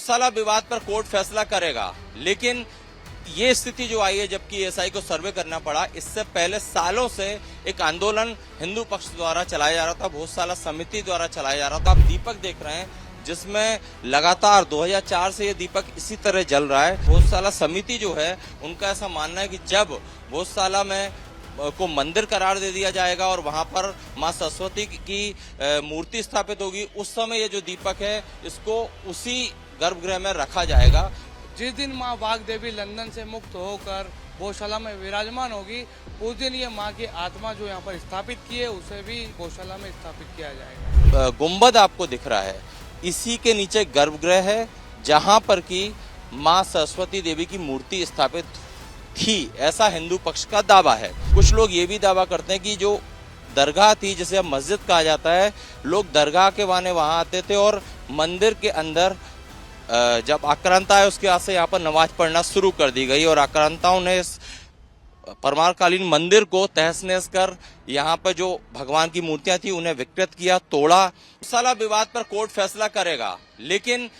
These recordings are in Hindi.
भोजसाला विवाद पर कोर्ट फैसला करेगा, लेकिन ये स्थिति जो आई है जबकि एएसआई को सर्वे करना पड़ा, इससे पहले सालों से एक आंदोलन हिंदू पक्ष द्वारा चलाया जा रहा था, भोजसाला समिति द्वारा चलाया जा रहा था। आप दीपक देख रहे हैं जिसमें लगातार 2004 से ये दीपक इसी तरह जल रहा है। भोजसाला समिति जो है उनका ऐसा मानना है कि जब भोजसाला में को मंदिर करार दे दिया जाएगा और वहां पर मां सरस्वती की मूर्ति स्थापित होगी, उस समय ये जो दीपक है इसको उसी गर्भगृह में रखा जाएगा। जिस दिन माँ वाग देवी लंदन से मुक्त होकर गौशाला में विराजमान होगी, उस दिन ये माँ की आत्मा जो यहाँ पर स्थापित की है उसे भी गौशाला में स्थापित किया जाएगा। गुंबद आपको दिख रहा है, इसी के नीचे गर्भगृह है जहाँ पर की माँ सरस्वती देवी की मूर्ति स्थापित थी, ऐसा हिंदू पक्ष का दावा है। कुछ लोग ये भी दावा करते हैं कि जो दरगाह थी, जिसे अब मस्जिद कहा जाता है, लोग दरगाह के बहाने वहां आते थे और मंदिर के अंदर जब आक्रांता है उसके बाद से यहाँ पर नमाज पढ़ना शुरू कर दी गई और आक्रांताओं ने इस परमारकालीन मंदिर को तहस नहस कर यहाँ पर जो भगवान की मूर्तियां थी उन्हें विकृत किया, तोड़ा। भोजसाला विवाद पर कोर्ट फैसला करेगा, लेकिन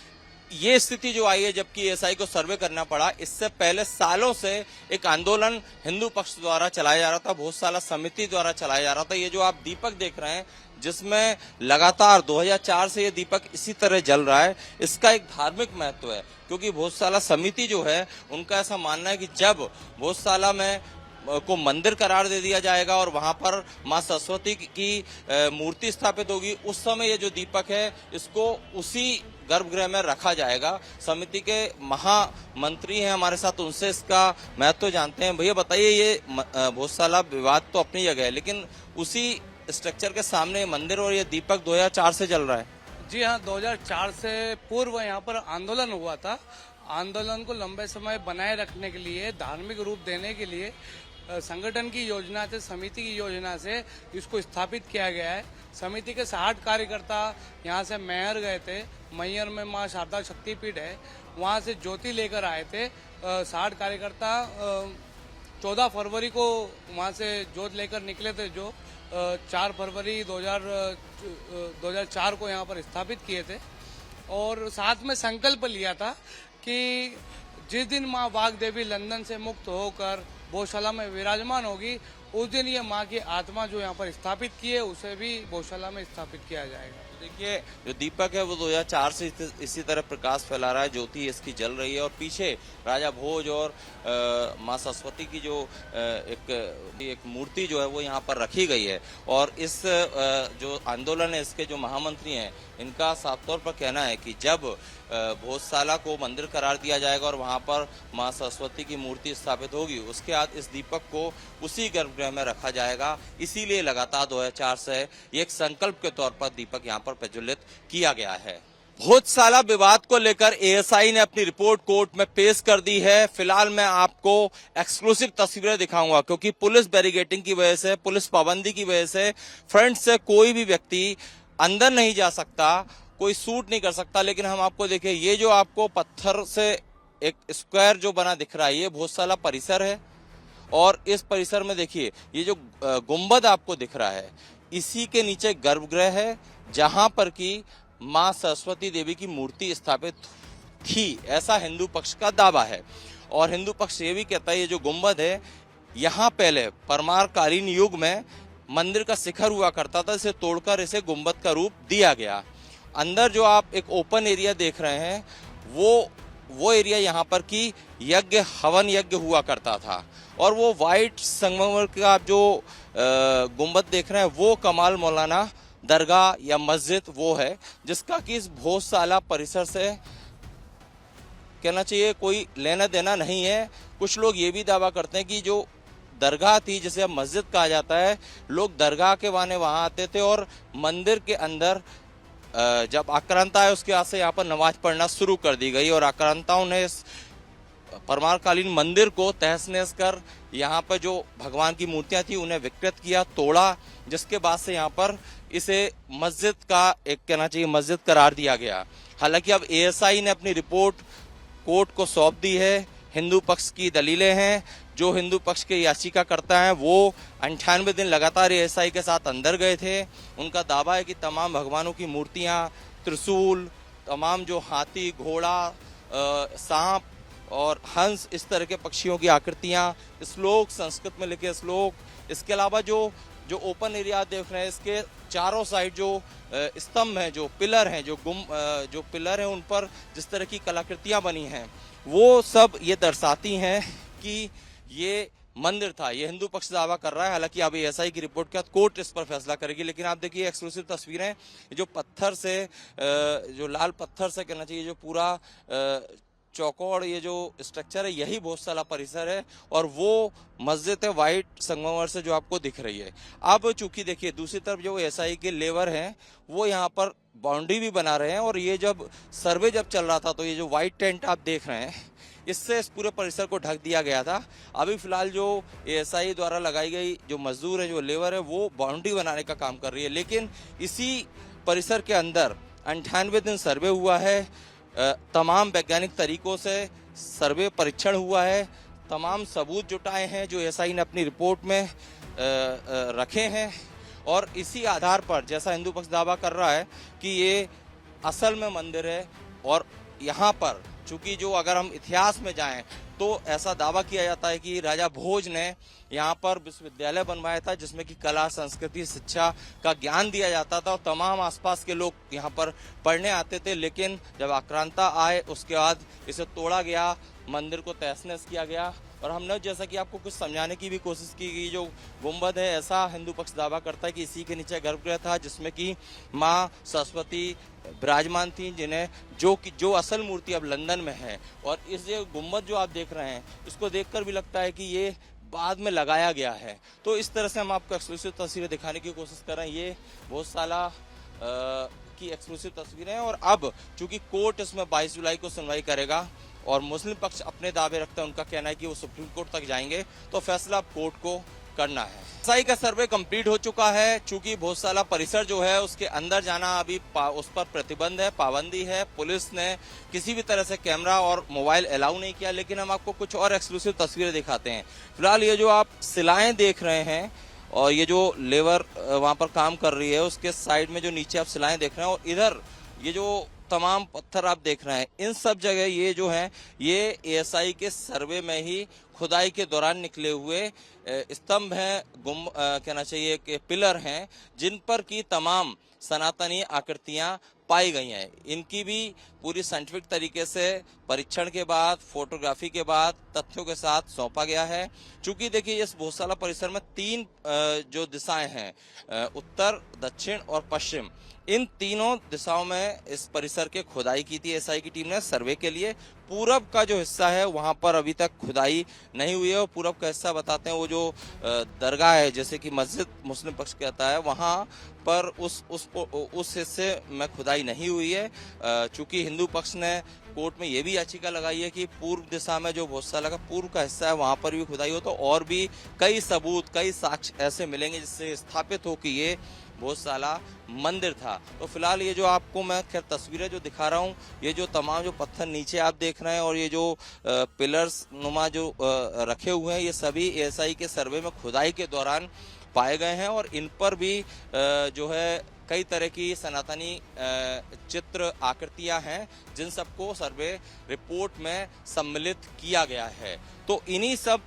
ये स्थिति जो आई है जबकि एएसआई को सर्वे करना पड़ा, इससे पहले सालों से एक आंदोलन हिंदू पक्ष द्वारा चलाया जा रहा था, भोजसाला समिति द्वारा चलाया जा रहा था। ये जो आप दीपक देख रहे हैं जिसमें लगातार 2004 से ये दीपक इसी तरह जल रहा है, इसका एक धार्मिक महत्व है, क्योंकि भोजसाला समिति जो है उनका ऐसा मानना है कि जब भोजसाला में को मंदिर करार दे दिया जाएगा और वहां पर मां सरस्वती की मूर्ति स्थापित होगी, उस समय ये जो दीपक है इसको उसी गर्भगृह में रखा जाएगा। समिति के महामंत्री हैं हमारे साथ, उनसे इसका महत्व जानते हैं। भैया बताइए, ये भोजसाला विवाद तो अपनी जगह है, लेकिन उसी स्ट्रक्चर के सामने मंदिर और ये दीपक 2004 से जल रहा है। जी हाँ, 2004 से पूर्व यहाँ पर आंदोलन हुआ था। आंदोलन को लंबे समय बनाए रखने के लिए, धार्मिक रूप देने के लिए संगठन की योजना से, समिति की योजना से इसको स्थापित किया गया है। समिति के 60 कार्यकर्ता यहाँ से मैहर गए थे। मैहर में माँ शारदा शक्तिपीठ है, वहाँ से ज्योति लेकर आए थे। 60 कार्यकर्ता 14 फरवरी को वहाँ से ज्योत लेकर निकले थे, जो 4 फरवरी 2004 को यहाँ पर स्थापित किए थे। और साथ में संकल्प लिया था कि जिस दिन माँ वाग देवी लंदन से मुक्त होकर गौशाला में विराजमान होगी, उस दिन ये माँ की आत्मा जो यहाँ पर स्थापित की है उसे भी गौशाला में स्थापित किया जाएगा। देखिए, जो दीपक है वो 2004 से इसी तरह प्रकाश फैला रहा है, ज्योति इसकी जल रही है और पीछे राजा भोज और मां सरस्वती की जो एक मूर्ति जो है वो यहाँ पर रखी गई है। और इस जो आंदोलन है, इसके जो महामंत्री हैं, इनका साफ तौर पर कहना है कि जब भोजसाला को मंदिर करार दिया जाएगा और वहाँ पर मां सरस्वती की मूर्ति स्थापित होगी, उसके बाद इस दीपक को उसी गर्भगृह में रखा जाएगा। इसीलिए लगातार 2004 से एक संकल्प के तौर पर दीपक यहाँ पर प्रज्वलित किया गया है। भोजसाला विवाद को लेकर एएसआई ने अपनी रिपोर्ट कोर्ट में पेश कर दी है। फिलहाल मैं आपको एक्सक्लूसिव तस्वीरें दिखाऊंगा, क्योंकि पुलिस बैरिकेडिंग की वजह से, पुलिस पाबंदी की वजह से फ्रंट से कोई भी व्यक्ति अंदर नहीं जा सकता, कोई शूट नहीं कर सकता। लेकिन हम आपको देखिए, ये जो आपको पत्थर से एक स्क्वायर जो बना दिख रहा है, ये भोजसाला परिसर है। और इस परिसर में देखिए, ये जो गुंबद आपको दिख रहा है, इसी के नीचे गर्भगृह है जहां पर की मां सरस्वती देवी की मूर्ति स्थापित थी, ऐसा हिंदू पक्ष का दावा है। और हिंदू पक्ष ये भी कहता है, ये जो गुंबद है, यहाँ पहले परमारकालीन युग में मंदिर का शिखर हुआ करता था, इसे तोड़कर इसे गुंबद का रूप दिया गया। अंदर जो आप एक ओपन एरिया देख रहे हैं, वो एरिया यहाँ पर की यज्ञ, हवन यज्ञ हुआ करता था। और वो वाइट संगमरमर का आप जो गुंबद देख रहे हैं, वो कमाल मौलाना दरगाह या मस्जिद वो है, जिसका कि इस भोजसाला परिसर से कहना चाहिए कोई लेना देना नहीं है। कुछ लोग ये भी दावा करते हैं कि जो दरगाह थी, जिसे अब मस्जिद कहा जाता है, लोग दरगाह के बहाने वहां आते थे और मंदिर के अंदर जब आक्रांता है उसके बाद से यहाँ पर नमाज पढ़ना शुरू कर दी गई और आक्रांताओं ने इस परमारकालीन मंदिर को तहस नहस कर यहाँ पर जो भगवान की मूर्तियां थी उन्हें विकृत किया, तोड़ा, जिसके बाद से यहाँ पर इसे मस्जिद का एक कहना चाहिए मस्जिद करार दिया गया। हालांकि अब एएसआई ने अपनी रिपोर्ट कोर्ट को सौंप दी है। हिंदू पक्ष की दलीलें हैं, जो हिंदू पक्ष के याचिकाकर्ता हैं वो 98 दिन लगातार एएसआई के साथ अंदर गए थे। उनका दावा है कि तमाम भगवानों की मूर्तियां, त्रिशूल, तमाम जो हाथी, घोड़ा, सांप और हंस, इस तरह के पक्षियों की आकृतियां, श्लोक, संस्कृत में लिखे श्लोक, इसके अलावा जो जो ओपन एरिया देख रहे हैं, इसके चारों साइड जो स्तंभ हैं, जो पिलर हैं, जो पिलर हैं, उन पर जिस तरह की कलाकृतियां बनी हैं, वो सब ये दर्शाती हैं कि ये मंदिर था। ये हिंदू पक्ष दावा कर रहा है। हालांकि अब एएसआई की रिपोर्ट के बाद कोर्ट इस पर फैसला करेगी, लेकिन आप देखिए एक्सक्लूसिव तस्वीरें, जो पत्थर से, जो लाल पत्थर से कहना चाहिए, जो पूरा चौकोर ये जो स्ट्रक्चर है, यही भोजशाला परिसर है, और वो मस्जिद है व्हाइट संगमरमर से जो आपको दिख रही है। अब चूंकि देखिए दूसरी तरफ जो एएसआई के लेबर हैं, वो यहाँ पर बाउंड्री भी बना रहे हैं, और ये जब सर्वे चल रहा था, तो ये जो व्हाइट टेंट आप देख रहे हैं, इससे इस पूरे परिसर को ढक दिया गया था। अभी फिलहाल जो एएसआई द्वारा लगाई गई जो मजदूर है, जो लेबर है, वो बाउंड्री बनाने का काम कर रही है। लेकिन इसी परिसर के अंदर 98 दिन सर्वे हुआ है, तमाम वैज्ञानिक तरीकों से सर्वे परीक्षण हुआ है, तमाम सबूत जुटाए हैं जो एएसआई ने अपनी रिपोर्ट में रखे हैं, और इसी आधार पर जैसा हिंदू पक्ष दावा कर रहा है कि ये असल में मंदिर है। और यहाँ पर चूंकि जो अगर हम इतिहास में जाएं तो ऐसा दावा किया जाता है कि राजा भोज ने यहाँ पर विश्वविद्यालय बनवाया था, जिसमें कि कला, संस्कृति, शिक्षा का ज्ञान दिया जाता था, और तमाम आसपास के लोग यहाँ पर पढ़ने आते थे। लेकिन जब आक्रांता आए, उसके बाद इसे तोड़ा गया, मंदिर को तहस-नहस किया गया। और हमने जैसा कि आपको कुछ समझाने की भी कोशिश की गई, जो गुंबद है, ऐसा हिंदू पक्ष दावा करता है कि इसी के नीचे गर्भगृह था, जिसमें कि माँ सरस्वती विराजमान थी, जिन्हें जो असल मूर्ति अब लंदन में है। और इस ये गुंबद जो आप देख रहे हैं, इसको देखकर भी लगता है कि ये बाद में लगाया गया है। तो इस तरह से हम आपको एक्सक्लूसिव तस्वीरें दिखाने की कोशिश कर रहे हैं। ये भोजशाला की एक्सक्लूसिव तस्वीरें हैं। और अब चूंकि कोर्ट इसमें 22 जुलाई को सुनवाई करेगा, और मुस्लिम पक्ष अपने दावे रखते हैं, उनका कहना है कि वो सुप्रीम कोर्ट तक जाएंगे, तो फैसला अब कोर्ट को करना है। एएसआई का सर्वे कंप्लीट हो चुका है। चूंकि भोजशाला परिसर जो है, उसके अंदर जाना अभी उस पर प्रतिबंध है, पाबंदी है। पुलिस ने किसी भी तरह से कैमरा और मोबाइल अलाउ नहीं किया। लेकिन हम आपको कुछ और एक्सक्लूसिव तस्वीरें दिखाते हैं। फिलहाल ये जो आप शिलाएं देख रहे हैं, और ये जो लेबर वहां पर काम कर रही है, उसके साइड में जो नीचे आप शिलाएं देख रहे हैं, और इधर ये जो तमाम पत्थर आप देख रहे हैं, इन सब जगह ये जो हैं, ये एएसआई के सर्वे में ही खुदाई के दौरान निकले हुए स्तंभ हैं, कहना चाहिए कि पिलर हैं, जिन पर की तमाम सनातनी आकृतियां पाई गई हैं। इनकी भी पूरी साइंटिफिक तरीके से परीक्षण के बाद, फोटोग्राफी के बाद, तथ्यों के साथ सौंपा गया है। चूंकि देखिए इस भोजशाला परिसर में 3 जो दिशाएं हैं, उत्तर, दक्षिण और पश्चिम, इन तीनों दिशाओं में इस परिसर के खुदाई की थी एएसआई की टीम ने सर्वे के लिए। पूरब का जो हिस्सा है, वहां पर अभी तक खुदाई नहीं हुई है। और पूरब का हिस्सा बताते हैं, वो जो दरगाह है, जैसे कि मस्जिद मुस्लिम पक्ष कहता है, वहां पर उस हिस्से में खुदाई नहीं हुई है। चूंकि हिंदू पक्ष ने कोर्ट में ये भी याचिका लगाई है कि पूर्व दिशा में जो भोजशाला का पूर्व का हिस्सा है, वहां पर भी खुदाई हो, तो और भी कई सबूत, कई साक्ष्य ऐसे मिलेंगे जिससे स्थापित हो कि ये भोजशाला मंदिर था। तो फिलहाल ये जो आपको मैं खैर तस्वीरें जो दिखा रहा हूँ, ये जो तमाम जो पत्थर नीचे आप देख रहे हैं, और ये जो पिलर्स नुमा जो रखे हुए हैं, ये सभी एएसआई के सर्वे में खुदाई के दौरान पाए गए हैं। और इन पर भी जो है कई तरह की सनातनी चित्र, आकृतियां हैं, जिन सबको सर्वे रिपोर्ट में सम्मिलित किया गया है। तो इन्हीं सब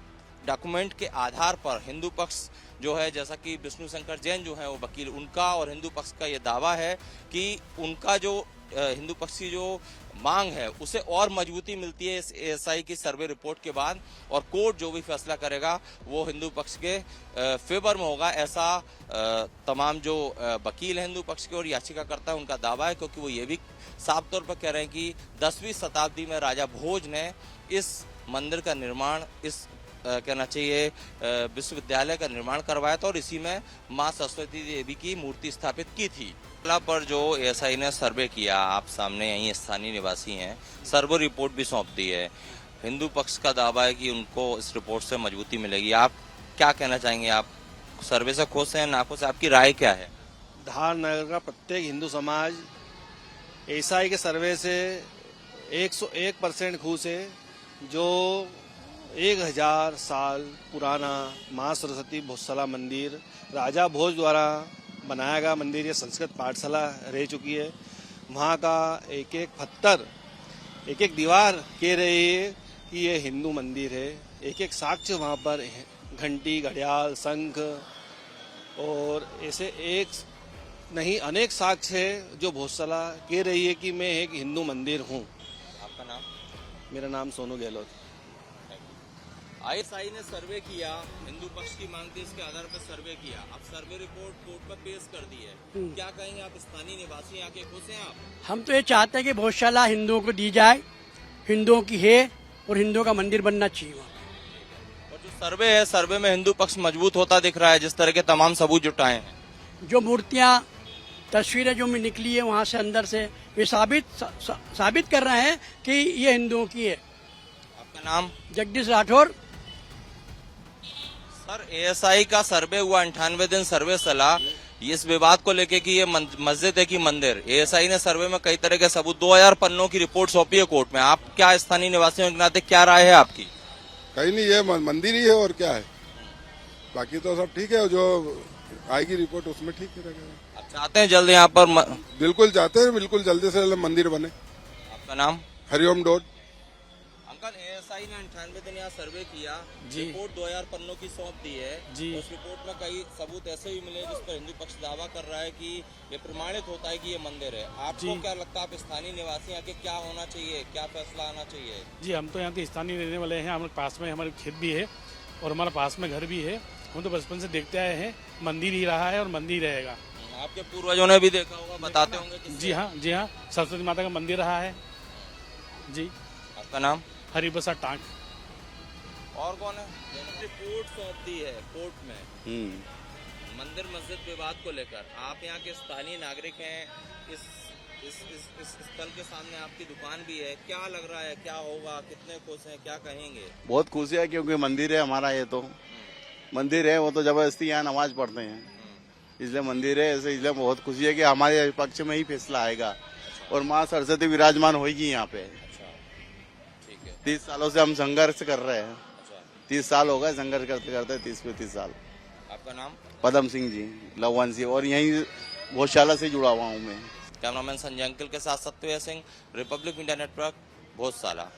डॉक्यूमेंट के आधार पर हिंदू पक्ष जो है, जैसा कि विष्णु शंकर जैन जो है वो वकील, उनका और हिंदू पक्ष का ये दावा है कि उनका जो हिंदू पक्ष की जो मांग है, उसे और मजबूती मिलती है इस एएसआई की सर्वे रिपोर्ट के बाद। और कोर्ट जो भी फैसला करेगा वो हिंदू पक्ष के फेवर में होगा, ऐसा तमाम जो वकील है हिंदू पक्ष के और याचिकाकर्ता, उनका दावा है। क्योंकि वो ये भी साफ तौर पर कह रहे हैं कि 10वीं शताब्दी में राजा भोज ने इस मंदिर का निर्माण, इस कहना चाहिए विश्वविद्यालय का निर्माण करवाया था, और इसी में माँ सरस्वती देवी की मूर्ति स्थापित की थी। पर जो एएसआई ने सर्वे किया, आप सामने यहीं स्थानीय निवासी हैं, सर्वे रिपोर्ट भी सौंप दी है। हिंदू पक्ष का दावा है कि उनको इस रिपोर्ट से मजबूती मिलेगी। आप क्या कहना चाहेंगे? आप सर्वे से खुश हैं, नाखुश? आपकी राय क्या है? धार नगर का प्रत्येक हिंदू समाज एएसआई के सर्वे से 101% खुश है। जो 1000 साल पुराना माँ सरस्वती भोजशाला मंदिर, राजा भोज द्वारा बनाया गया मंदिर, ये संस्कृत पाठशाला रह चुकी है। वहाँ का एक एक पत्थर, एक एक दीवार कह रही है कि ये हिंदू मंदिर है। एक एक साक्ष्य वहाँ पर घंटी, घड़ियाल, शंख और ऐसे एक नहीं अनेक साक्ष्य है जो भोजशाला कह रही है कि मैं एक हिंदू मंदिर हूँ। आपका नाम? मेरा नाम सोनू गहलोत। आईएसआई ने सर्वे किया, हिंदू पक्ष की मांग थी, इसके आधार पर सर्वे किया। अब सर्वे रिपोर्ट कोर्ट पर पेश कर दी है। क्या कहेंगे आप? स्थानीय निवासी यहाँ के खुश हैं आप? हम तो ये चाहते हैं कि भोजशाला हिंदुओं को दी जाए, हिंदुओं की है और हिंदुओं का मंदिर बनना चाहिए वहाँ। और जो सर्वे है, सर्वे में हिंदू पक्ष मजबूत होता दिख रहा है, जिस तरह के तमाम सबूत जुटाए हैं। जो मूर्तियाँ, तस्वीरें जो निकली है वहाँ से अंदर से, ये साबित कर रहे हैं कि ये हिंदुओं की है। आपका नाम? जगदीश राठौर। सर, एएसआई का सर्वे हुआ, 98 दिन सर्वे चला, इस विवाद को लेके कि ये मस्जिद है कि मंदिर। एएसआई ने सर्वे में कई तरह के सबूत, 2000 पन्नों की रिपोर्ट सौंपी है कोर्ट में। आप क्या स्थानीय निवासियों के नाते क्या राय है आपकी? कहीं नहीं, ये मंदिर ही है और क्या है, बाकी तो सब ठीक है। जो आएगी रिपोर्ट उसमें ठीक ही रहेगा। आप चाहते हैं जल्द यहाँ पर बिल्कुल चाहते हैं, बिल्कुल जल्दी से जल्द मंदिर बने। आपका नाम? हरिओम डोड। अंकल, एएसआई ने 98 दिन यहाँ सर्वे किया, जी। रिपोर्ट 2000 पन्नों की सौंप दी है जी। उस रिपोर्ट में कई सबूत ऐसे भी मिले जिस पर हिंदू पक्ष दावा कर रहा है कि ये प्रमाणित होता है कि ये मंदिर है। आपको क्या लगता है, आप स्थानीय निवासी यहाँ के, क्या होना चाहिए, क्या फैसला आना चाहिए? जी, हम तो यहाँ के स्थानीय रहने वाले हैं। हमारे पास में हमारे खेत भी है और हमारे पास में घर भी है। हम तो बचपन से देखते आए हैं, मंदिर ही रहा है और मंदिर रहेगा। आपके पूर्वजों ने भी देखा होगा, बताते होंगे किससे? जी हाँ, जी हाँ, सरस्वती माता का मंदिर रहा है जी। आपका नाम? हरिप्रसाद टांक। और कौन है? रिपोर्ट सौंप दी है कोर्ट में मंदिर मस्जिद विवाद को लेकर। आप यहाँ के स्थानीय नागरिक हैं, इस स्थल के सामने आपकी दुकान भी है, क्या लग रहा है, क्या होगा, कितने खुश हैं, क्या कहेंगे? बहुत खुशी है क्योंकि मंदिर है हमारा, ये तो मंदिर है, वो तो जबरदस्ती यहाँ नमाज पढ़ते हैं, इसलिए मंदिर है। इसलिए बहुत खुशी है कि हमारे पक्ष में ही फैसला आएगा और माँ सरस्वती विराजमान होगी यहाँ पे। ठीक है। 30 सालों से हम संघर्ष कर रहे हैं। 30 साल हो गए संघर्ष करते करते, 30 साल। आपका नाम? पदम सिंह जी, लववंशी, और यहीं भोजशाला से जुड़ा हुआ हूँ मैं। कैमरामैन संजय अंकिल के साथ Satyaved Singh, republic India network, Bhojshala.